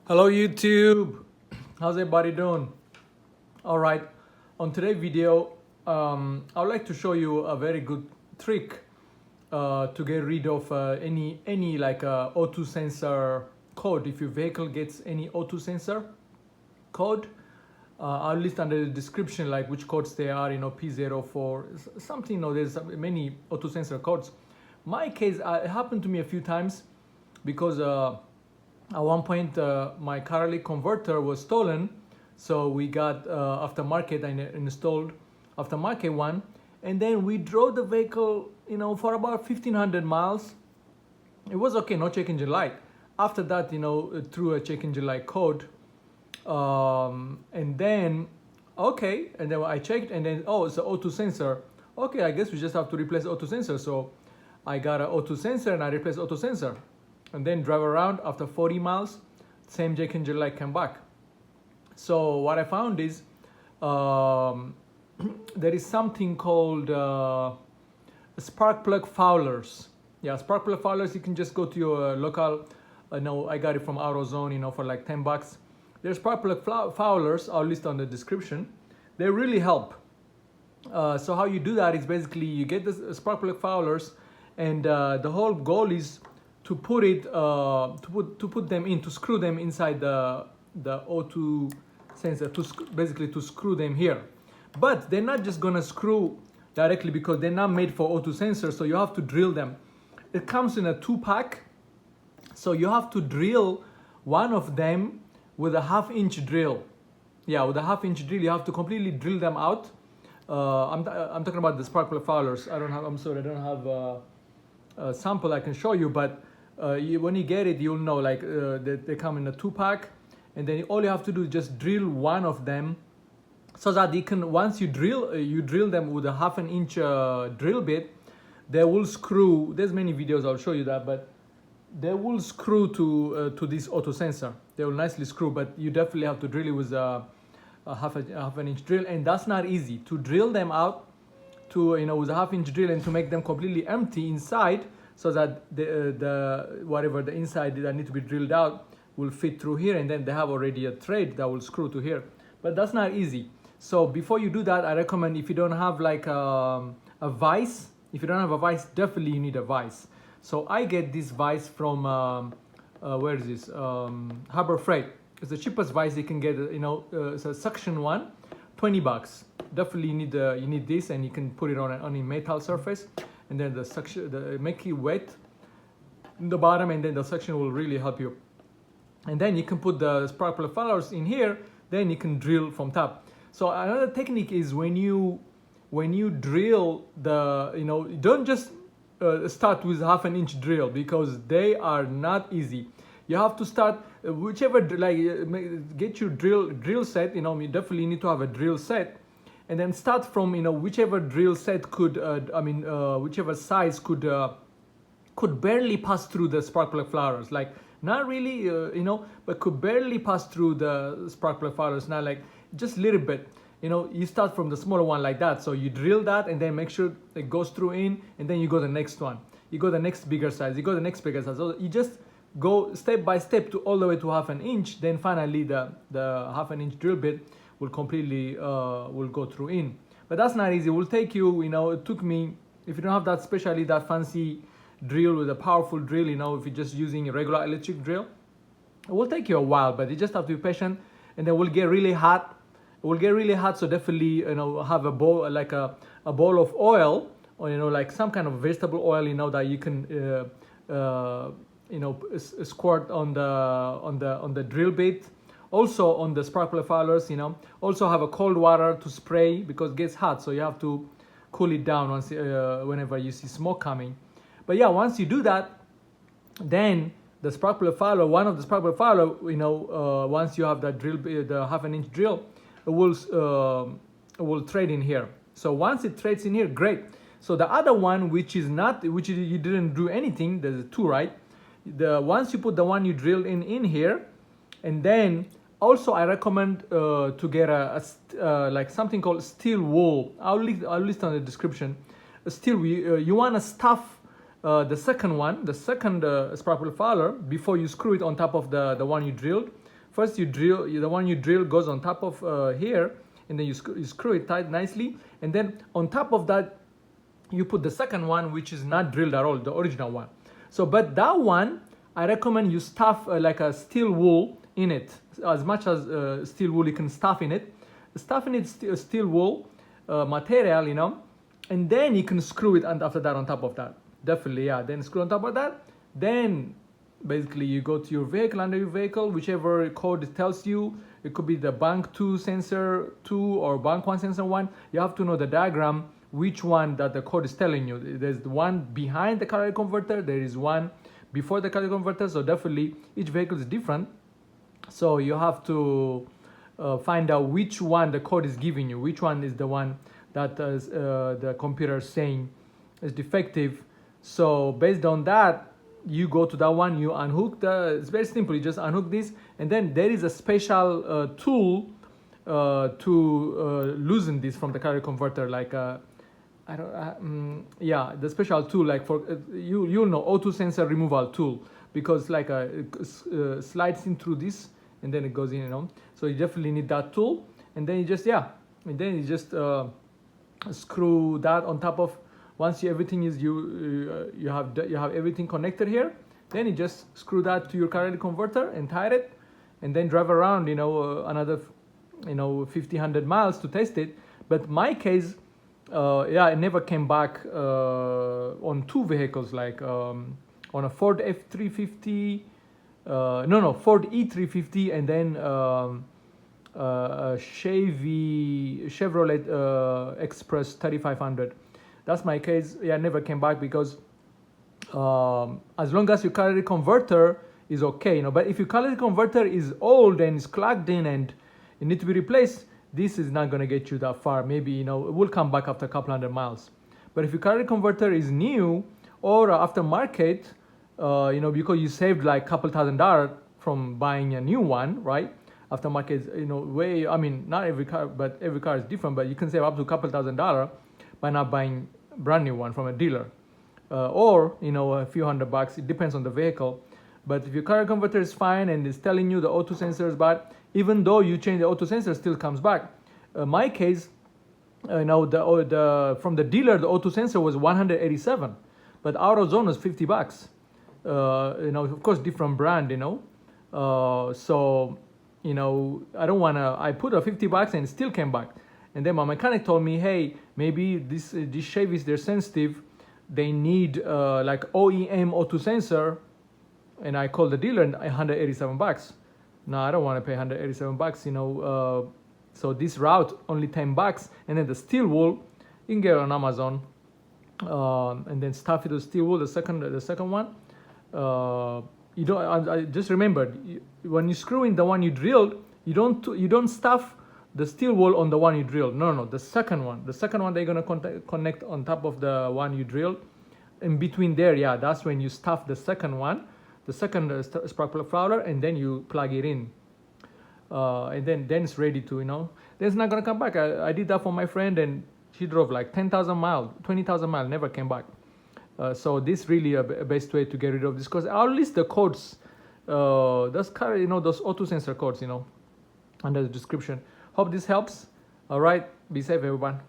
Hello YouTube, how's everybody doing? All right, on today's video, I would like to show you a very good trick to get rid of any like O2 sensor code. If your vehicle gets any O2 sensor code, I'll list under the description like which codes they are, P04, something, there's many O2 sensor codes. My case, it happened to me a few times because at one point my catalytic converter was stolen, so we got aftermarket and installed aftermarket one, and then we drove the vehicle for about 1500 miles. It was okay, no check engine light. After that, through a check engine light code, and then I checked, and then it's an O2 sensor. Okay, I guess we just have to replace O2 sensor. So I got an O2 sensor and I replaced O2 sensor, and then drive around. After 40 miles, same check engine light came back. So what I found is there is something called spark plug foulers. Yeah, spark plug foulers. You can just go to your local. I got it from AutoZone, for like $10. There's spark plug foulers. I'll list on the description. They really help. So how you do that is basically you get the spark plug foulers, and the whole goal is to put it to put them in, to screw them inside the O2 sensor, basically to screw them here. But they're not just gonna screw directly because they're not made for O2 sensors, so you have to drill them. It comes in a 2-pack, so you have to drill one of them with a 1/2-inch drill. Yeah, with a 1/2-inch drill, you have to completely drill them out. I'm talking about the spark plug foulers. I don't have a sample I can show you, but when you get it, you'll know they come in a 2-pack, and then all you have to do is just drill one of them, so that you can, once you drill them with a 1/2-inch drill bit, they will screw. There's many videos I'll show you that, but they will screw to this O2 sensor. They will nicely screw, but you definitely have to drill it with a half an inch drill, and that's not easy to drill them out to with a 1/2-inch drill, and to make them completely empty inside, so that the whatever the inside that need to be drilled out will fit through here, and then they have already a thread that will screw to here. But that's not easy. So before you do that, I recommend, if you don't have like a vise, definitely you need a vise. So I get this vise from where is this? Harbor Freight. It's the cheapest vise you can get. It's a suction one, $20. Definitely you need this, and you can put it on a metal surface, and then the suction, make it wet in the bottom, and then the suction will really help you. And then you can put the spark plug foulers in here. Then you can drill from top. So another technique is when you drill don't just start with 1/2-inch drill, because they are not easy. You have to start whichever, get your drill set. You definitely need to have a drill set, and then start from whichever drill set could whichever size could barely pass through the spark plug foulers, like not really but could barely pass through the spark plug foulers, not like just a little bit. You start from the smaller one like that, so you drill that, and then make sure it goes through in, and then you go the next one, you go the next bigger size, so you just go step by step to all the way to 1/2 inch. Then finally the 1/2-inch drill bit will completely will go through in. But that's not easy. It will take you, it took me, if you don't have that, especially that fancy drill with a powerful drill, if you're just using a regular electric drill, it will take you a while, but you just have to be patient, and it will get really hot. So definitely have a bowl, like a bowl of oil, or like some kind of vegetable oil, that you can squirt on the drill bit, also on the spark plug foulers. Also have a cold water to spray, because it gets hot, so you have to cool it down once whenever you see smoke coming. But yeah, once you do that, then the spark plug fouler, one of the spark plug fouler, once you have that drill, the 1/2-inch drill, it will thread in here. So once it threads in here, great. So the other one, which you didn't do anything, there's two, right? Once you put the one you drilled in here, and then also I recommend to get like something called steel wool. I'll list on the description. Steel, you want to stuff the second spark plug fouler before you screw it on top of the one you drilled, first you drill, the one you drill goes on top of here, and then you screw it tight nicely, and then on top of that you put the second one, which is not drilled at all, the original one. So, but that one, I recommend you stuff like a steel wool in it, as much as steel wool you can stuff in it. Stuff in it steel wool material, you know, and then you can screw it, and after that on top of that. Definitely, yeah. Then screw on top of that. Then basically you go to your vehicle, under your vehicle, whichever code it tells you. It could be the bank 2 sensor 2 or bank 1 sensor 1. You have to know the diagram, which one that the code is telling you. There's the one behind the catalytic converter, there is one before the catalytic converter, so definitely each vehicle is different. So you have to find out which one the code is giving you, which one is the one that the computer is saying is defective. So based on that, you go to that one, you unhook it's very simple, you just unhook this, and then there is a special tool to loosen this from the catalytic converter, like yeah, the special tool, like for you'll know, O2 sensor removal tool, because like slides in through this and then it goes in, you know. So you definitely need that tool, and then you just screw that on top of. Once everything is you have everything connected here, then you just screw that to your catalytic converter and tie it, and then drive around, you know, another 50-100 miles to test it. But my case, yeah, it never came back on two vehicles, like on a Ford F350, Ford E350, and then a Chevrolet Express 3500. That's my case. Yeah, I never came back, because as long as your catalytic converter is okay, you know. But if your catalytic converter is old and is clogged in and it needs to be replaced, this is not going to get you that far. Maybe, you know, it will come back after a couple hundred miles. But if your catalytic converter is new or aftermarket, you know, because you saved like a couple $1,000 from buying a new one, right? Aftermarket, you know, I mean, not every car, but every car is different. But you can save up to a couple $1,000 by not buying brand new one from a dealer, or, you know, a few $100. It depends on the vehicle. But if your catalytic converter is fine and is telling you the O2 sensor is bad, even though you change the O2 sensor, still comes back. My case, you know, from the dealer, the O2 sensor was 187, but AutoZone was $50. You know, of course, different brand, you know. So, you know, I put a $50 and it still came back. And then my mechanic told me, hey, maybe these Chevys, they're sensitive. They need like OEM O2 sensor. And I called the dealer, and $187. No, I don't want to pay $187, you know. So this route, only $10. And then the steel wool, you can get it on Amazon. And then stuff it with steel wool, the second one. You don't. I just remembered, when you screw in the one you drilled, you don't stuff the steel wool on the one you drilled. No, the second one they're gonna connect on top of the one you drilled. In between there, yeah, that's when you stuff the second one, the second spark plug fowler, and then you plug it in, and then it's ready to, you know. Then it's not gonna come back. I did that for my friend, and she drove like 10,000 miles, 20,000 miles, never came back. So this really a best way to get rid of this, because I'll list the codes, those O2 sensor codes, you know, under the description. Hope this helps. All right, be safe, everyone.